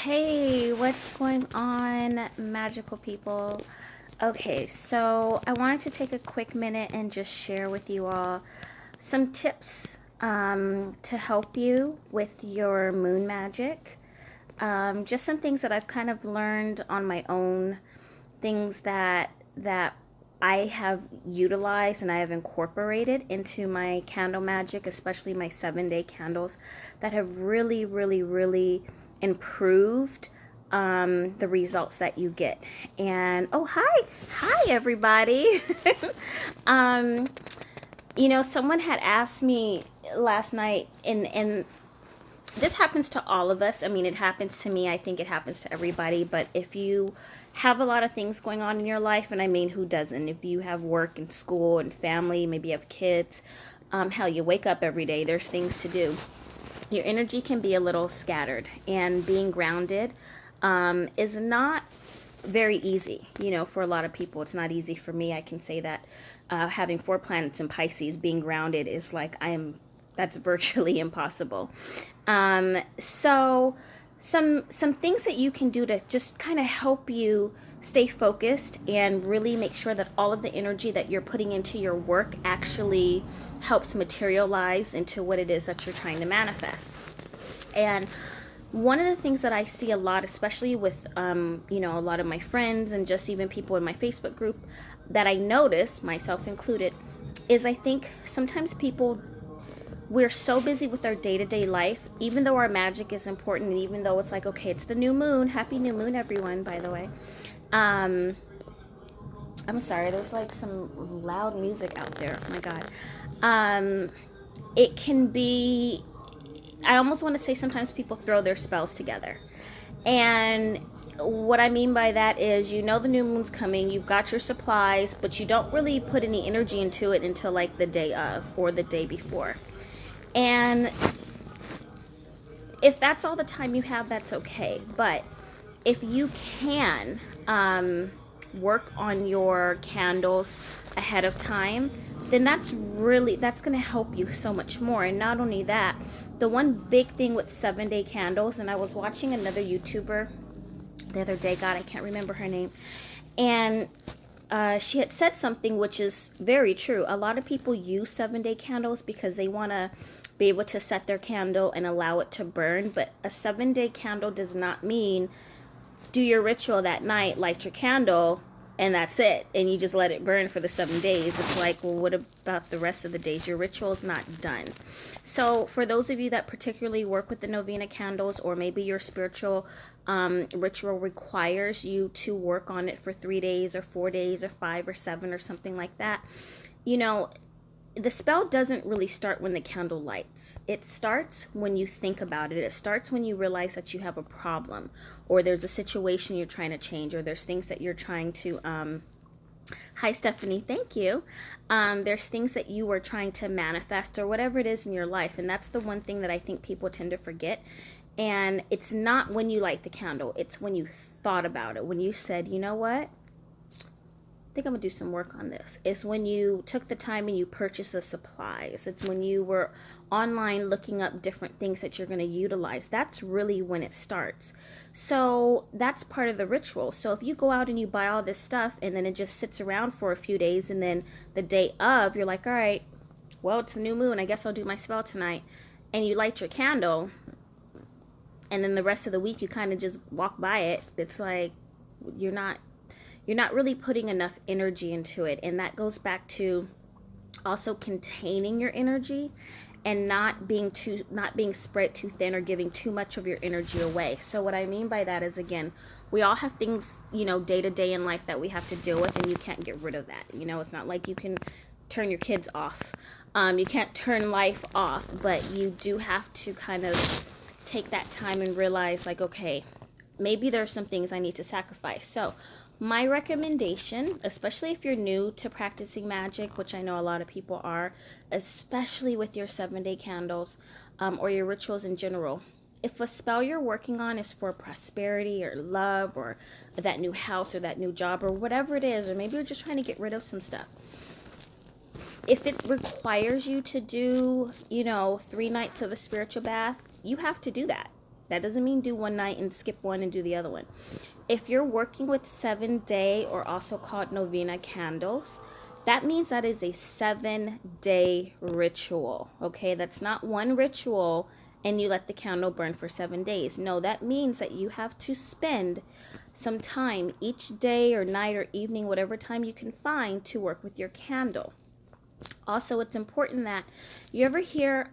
Hey, what's going on, magical people? Okay, so I wanted to take a quick minute and just share with you all some tips to help you with your moon magic. Just some things that I've kind of learned on my own, things that I have utilized and I have incorporated into my candle magic, especially my 7-day candles, that have really, really, really improved the results that you get. And oh, hi, everybody. um, Someone had asked me last night, and this happens to all of us. I mean, it happens to me. I think it happens to everybody. But if you have a lot of things going on in your life, and I mean, who doesn't? If you have work and school and family, maybe you have kids, hell, you wake up every day, there's things to do. Your energy can be a little scattered, and being grounded is not very easy. For a lot of people, it's not easy. For me, I can say that having 4 planets in Pisces, being grounded is like that's virtually impossible. So some things that you can do to just kind of help you stay focused and really make sure that all of the energy that you're putting into your work actually helps materialize into what it is that you're trying to manifest. And one of the things that I see a lot, especially with a lot of my friends and just even people in my Facebook group, that I notice, myself included, is I think sometimes we're so busy with our day-to-day life, even though our magic is important, and even though it's like, okay, it's the new moon. Happy new moon, everyone, by the way. I'm sorry, there's like some loud music out there. Oh my God. It can be, I almost want to say sometimes people throw their spells together. And what I mean by that is, the new moon's coming, you've got your supplies, but you don't really put any energy into it until like the day of or the day before. And if that's all the time you have, that's okay. But if you can work on your candles ahead of time, then that's going to help you so much more. And not only that, the one big thing with 7-day candles, and I was watching another YouTuber the other day, God, I can't remember her name, and she had said something which is very true. A lot of people use 7-day candles because they want to be able to set their candle and allow it to burn. But a 7-day candle does not mean do your ritual that night, light your candle, and that's it, and you just let it burn for the 7 days. It's like, well, what about the rest of the days? Your ritual is not done. So for those of you that particularly work with the novena candles, or maybe your spiritual ritual requires you to work on it for 3 days or 4 days or 5 or 7 or something like that, the spell doesn't really start when the candle lights. It starts when you think about it. It starts when you realize that you have a problem, or there's a situation you're trying to change, or there's things that you're trying to hi Stephanie, thank you. There's things that you are trying to manifest, or whatever it is in your life. And that's the one thing that I think people tend to forget. And it's not when you light the candle, it's when you thought about it, when you said, you know what, I think I'm gonna do some work on this. It's when you took the time and you purchased the supplies. It's when you were online looking up different things that you're going to utilize. That's really when it starts. So that's part of the ritual. So if you go out and you buy all this stuff and then it just sits around for a few days, and then the day of you're like, all right, well, it's the new moon, I guess I'll do my spell tonight, and you light your candle, and then the rest of the week you kind of just walk by it, it's like you're not really putting enough energy into it. And that goes back to also containing your energy and not being spread too thin or giving too much of your energy away. So what I mean by that is, again, we all have things, day to day in life that we have to deal with, and you can't get rid of that. It's not like you can turn your kids off. You can't turn life off, but you do have to kind of take that time and realize, like, okay, maybe there's some things I need to sacrifice. So my recommendation, especially if you're new to practicing magic, which I know a lot of people are, especially with your 7-day candles, or your rituals in general, if a spell you're working on is for prosperity or love or that new house or that new job or whatever it is, or maybe you're just trying to get rid of some stuff, if it requires you to do, 3 nights of a spiritual bath, you have to do that. That doesn't mean do one night and skip one and do the other one. If you're working with 7-day, or also called novena candles, that means that is a 7-day ritual. Okay, that's not one ritual and you let the candle burn for 7 days. No, that means that you have to spend some time each day or night or evening, whatever time you can find, to work with your candle. Also, it's important that you ever hear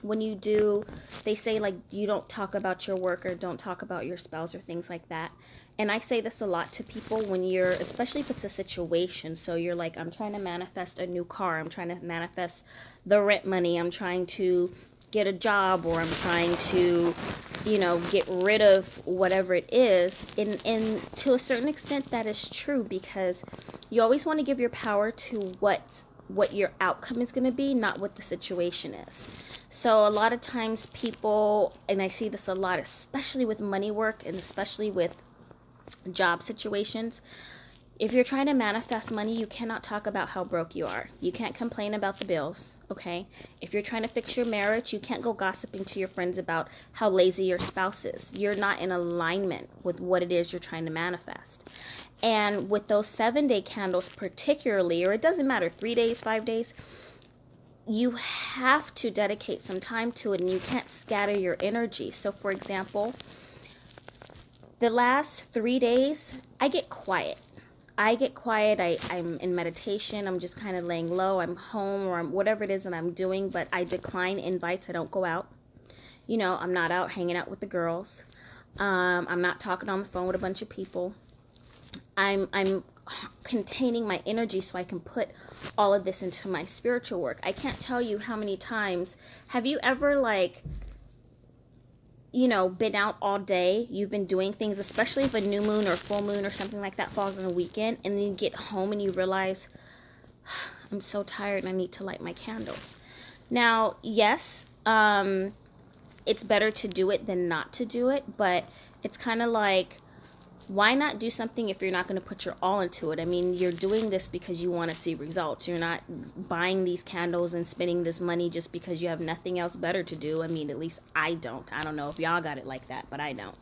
when you do, they say like you don't talk about your work or don't talk about your spouse or things like that. And I say this a lot to people when you're, especially if it's a situation. So you're like, I'm trying to manifest a new car. I'm trying to manifest the rent money. I'm trying to get a job, or I'm trying to, get rid of whatever it is. And to a certain extent, that is true, because you always want to give your power to what your outcome is going to be, not what the situation is. So a lot of times people, and I see this a lot, especially with money work and especially with job situations, if you're trying to manifest money, you cannot talk about how broke you are. You can't complain about the bills, okay? If you're trying to fix your marriage, you can't go gossiping to your friends about how lazy your spouse is. You're not in alignment with what it is you're trying to manifest. And with those 7-day candles particularly, or it doesn't matter, 3 days, 5 days, you have to dedicate some time to it, and you can't scatter your energy. So for example, the last 3 days, I get quiet. I'm in meditation. I'm just kind of laying low. I'm home, or I'm whatever it is that I'm doing, but I decline invites. I don't go out. I'm not out hanging out with the girls. I'm not talking on the phone with a bunch of people. I'm containing my energy so I can put all of this into my spiritual work. I can't tell you how many times, have you ever been out all day, you've been doing things, especially if a new moon or full moon or something like that falls on a weekend, and then you get home and you realize, I'm so tired and I need to light my candles. Now, yes, it's better to do it than not to do it, but it's kind of like, why not do something if you're not going to put your all into it? I mean, you're doing this because you want to see results. You're not buying these candles and spending this money just because you have nothing else better to do. I mean, at least I don't. I don't know if y'all got it like that, but I don't.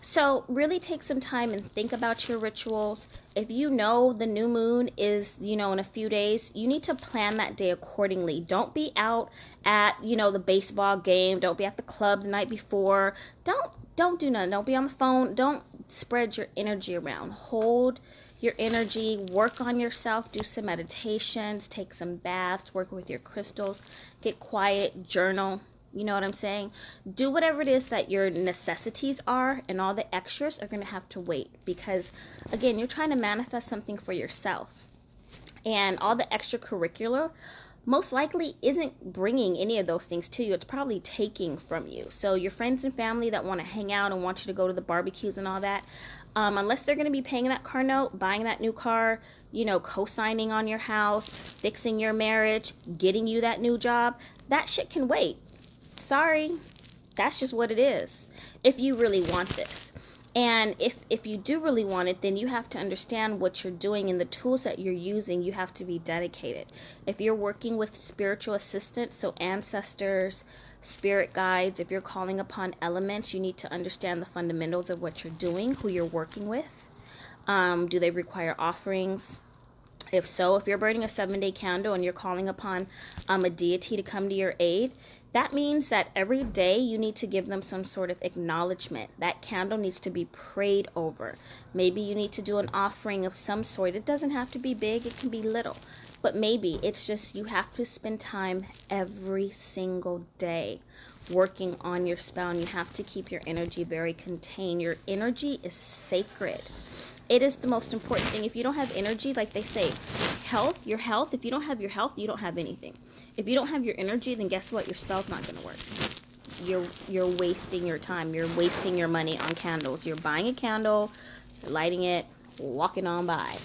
So really take some time and think about your rituals. If you know the new moon is, in a few days, you need to plan that day accordingly. Don't be out at, the baseball game. Don't be at the club the night before. Don't do nothing. Don't be on the phone. Don't spread your energy around. Hold your energy. Work on yourself. Do some meditations. Take some baths. Work with your crystals. Get quiet. Journal. You know what I'm saying? Do whatever it is that your necessities are, and all the extras are going to have to wait, because, again, you're trying to manifest something for yourself. And all the extracurricular most likely isn't bringing any of those things to you. It's probably taking from you. So your friends and family that want to hang out and want you to go to the barbecues and all that, unless they're going to be paying that car note, buying that new car, co-signing on your house, fixing your marriage, getting you that new job, that shit can wait. Sorry, that's just what it is, if you really want this. And if you do really want it, then you have to understand what you're doing, and the tools that you're using, you have to be dedicated. If you're working with spiritual assistants, so ancestors, spirit guides, if you're calling upon elements, you need to understand the fundamentals of what you're doing, who you're working with. Do they require offerings? If so, if you're burning a 7-day candle and you're calling upon a deity to come to your aid, that means that every day you need to give them some sort of acknowledgement. That candle needs to be prayed over. Maybe you need to do an offering of some sort. It doesn't have to be big. It can be little. But maybe it's just you have to spend time every single day working on your spell, and you have to keep your energy very contained. Your energy is sacred. It is the most important thing. If you don't have energy, like they say, your health, if you don't have your health, you don't have anything. If you don't have your energy, then guess what? Your spell's not going to work. You're wasting your time. You're wasting your money on candles. You're buying a candle, lighting it, walking on by.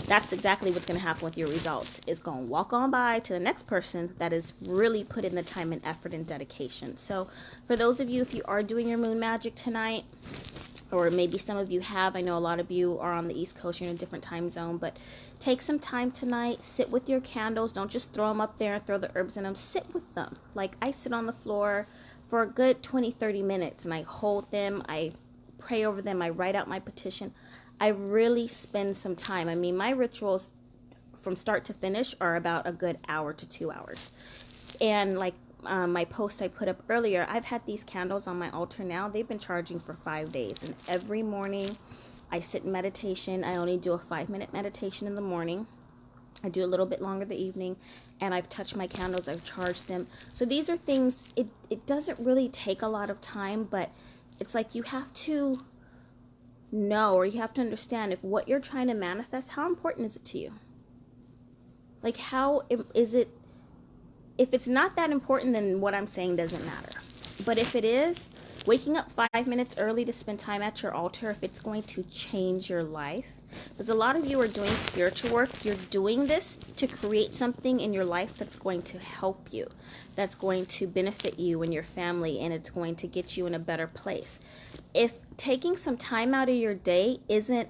That's exactly what's going to happen with your results. It's going to walk on by to the next person that is really put in the time and effort and dedication. So for those of you, if you are doing your moon magic tonight, or maybe some of you have, I know a lot of you are on the East Coast, you're in a different time zone, but take some time tonight, sit with your candles. Don't just throw them up there and throw the herbs in them. Sit with them. Like I sit on the floor for a good 20-30 minutes, and I hold them, I pray over them, I write out my petition. I really spend some time. I mean, my rituals from start to finish are about a good hour to 2 hours. And like my post I put up earlier, I've had these candles on my altar now. They've been charging for 5 days. And every morning I sit in meditation. I only do a 5-minute meditation in the morning. I do a little bit longer the evening. And I've touched my candles. I've charged them. So these are things, it doesn't really take a lot of time, but it's like you have to know, or you have to understand, if what you're trying to manifest, how important is it to you? Like, how is it? If it's not that important, then what I'm saying doesn't matter. But if it is, waking up 5 minutes early to spend time at your altar, if it's going to change your life, because a lot of you are doing spiritual work, you're doing this to create something in your life that's going to help you, that's going to benefit you and your family, and it's going to get you in a better place. If taking some time out of your day isn't,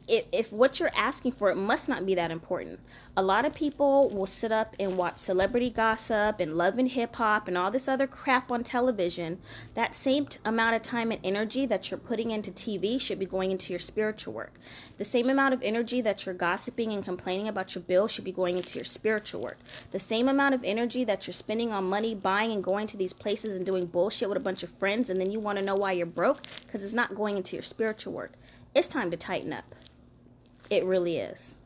if what you're asking for, it must not be that important. A lot of people will sit up and watch celebrity gossip and Love and Hip Hop and all this other crap on television. That same amount of time and energy that you're putting into TV should be going into your spiritual work. The same amount of energy that you're gossiping and complaining about your bill should be going into your spiritual work. The same amount of energy that you're spending on money, buying and going to these places and doing bullshit with a bunch of friends, and then you want to know why you're broke, because it's not going into your spiritual work. It's time to tighten up. It really is.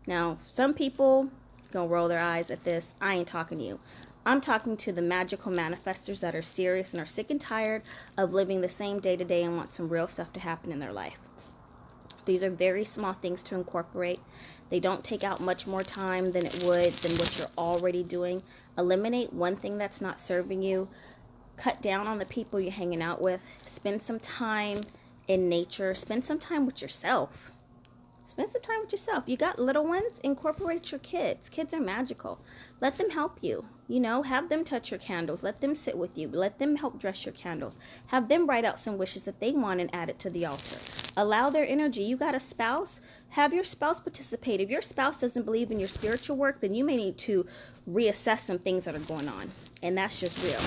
Now, some people gonna roll their eyes at this. I ain't talking to you. I'm talking to the magical manifestors that are serious and are sick and tired of living the same day to day and want some real stuff to happen in their life. These are very small things to incorporate. They don't take out much more time than it would than what you're already doing. Eliminate one thing that's not serving you. Cut down on the people you're hanging out with. Spend some time in nature. Spend some time with yourself. Spend some time with yourself. You got little ones? Incorporate your kids. Kids are magical. Let them help you. You know, have them touch your candles. Let them sit with you. Let them help dress your candles. Have them write out some wishes that they want and add it to the altar. Allow their energy. You got a spouse? Have your spouse participate. If your spouse doesn't believe in your spiritual work, then you may need to reassess some things that are going on. And that's just real.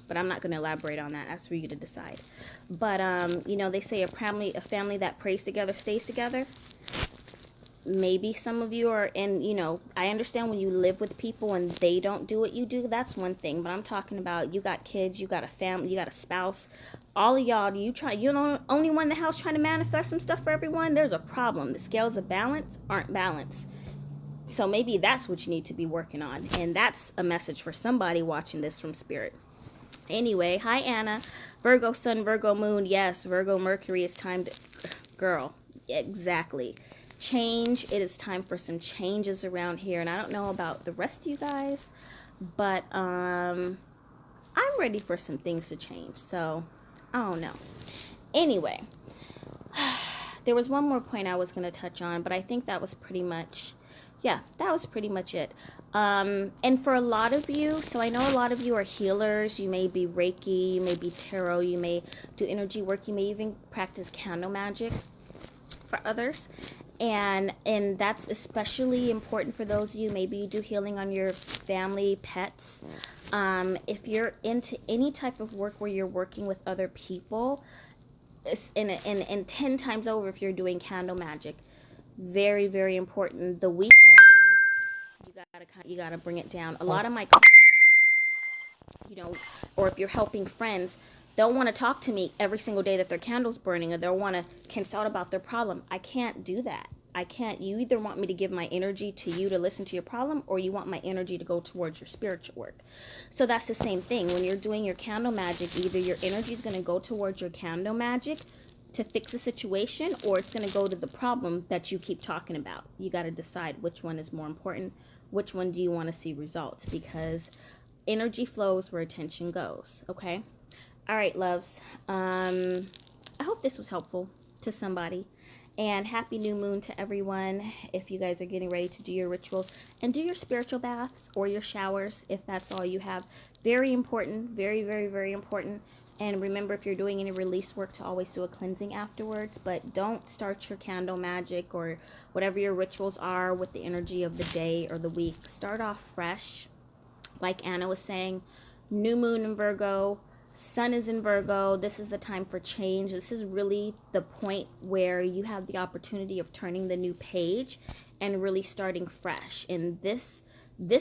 But I'm not going to elaborate on that. That's for you to decide. But, you know, they say a family that prays together stays together. Maybe some of you are in, you know, I understand when you live with people and they don't do what you do. That's one thing. But I'm talking about, you got kids, you got a family, you got a spouse. All of y'all, you're the only one in the house trying to manifest some stuff for everyone. There's a problem. The scales of balance aren't balanced. So maybe that's what you need to be working on. And that's a message for somebody watching this from Spirit. Anyway, hi Anna. Virgo Sun, Virgo Moon. Yes, Virgo Mercury. It's time to... Girl, exactly. Change. It is time for some changes around here. And I don't know about the rest of you guys, but I'm ready for some things to change. So, I don't know. Anyway, there was one more point I was going to touch on, but I think that was pretty much... Yeah, that was pretty much it. And for a lot of you, so I know a lot of you are healers. You may be Reiki, you may be tarot, you may do energy work, you may even practice candle magic for others. And that's especially important for those of you, maybe you do healing on your family, pets. If you're into any type of work where you're working with other people, and 10 times over if you're doing candle magic, very, very important. The week you gotta bring it down. A lot of my clients, you know, or if you're helping friends, they'll want to talk to me every single day that their candle's burning, or they'll want to consult about their problem. I can't do that. I can't. You either want me to give my energy to you to listen to your problem, or you want my energy to go towards your spiritual work. So that's the same thing. When you're doing your candle magic, either your energy is going to go towards your candle magic to fix the situation, or it's going to go to the problem that you keep talking about. You got to decide which one is more important. Which one do you want to see results? Because energy flows where attention goes. Okay? All right, loves. I hope this was helpful to somebody. And happy new moon to everyone. If you guys are getting ready to do your rituals and do your spiritual baths or your showers, if that's all you have. Very important. Very, very, very important. And remember, if you're doing any release work, to always do a cleansing afterwards. But don't start your candle magic or whatever your rituals are with the energy of the day or the week. Start off fresh. Like Anna was saying, new moon in Virgo, sun is in Virgo. This is the time for change. This is really the point where you have the opportunity of turning the new page and really starting fresh. And this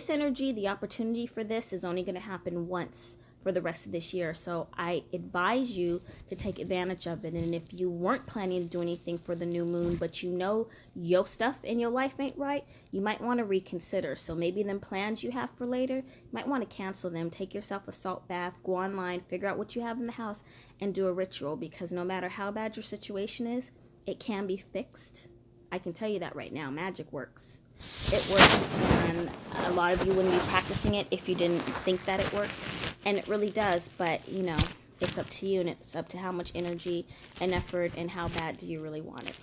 energy, the opportunity for this is only going to happen once for the rest of this year. So I advise you to take advantage of it. And if you weren't planning to do anything for the new moon, but you know your stuff in your life ain't right, you might want to reconsider. So maybe them plans you have for later, you might want to cancel them. Take yourself a salt bath, go online, figure out what you have in the house, and do a ritual. Because no matter how bad your situation is, it can be fixed. I can tell you that right now. Magic works. It works, and a lot of you wouldn't be practicing it if you didn't think that it works. And it really does, but, you know, it's up to you, and it's up to how much energy and effort and how bad do you really want it.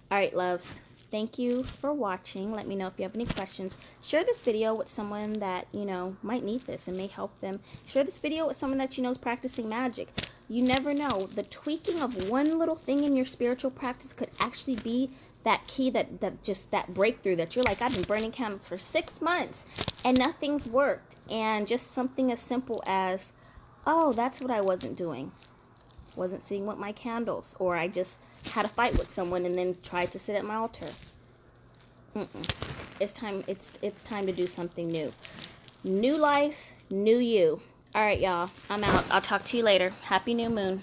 All right, loves. Thank you for watching. Let me know if you have any questions. Share this video with someone that, you know, might need this and may help them. Share this video with someone that you know is practicing magic. You never know. The tweaking of one little thing in your spiritual practice could actually be that key, that breakthrough that you're like, I've been burning candles for 6 months and nothing's worked. And just something as simple as, oh, that's what I wasn't doing. Wasn't sitting with my candles. Or I just had a fight with someone and then tried to sit at my altar. It's time to do something new. New life, new you. All right, y'all. I'm out. I'll talk to you later. Happy new moon.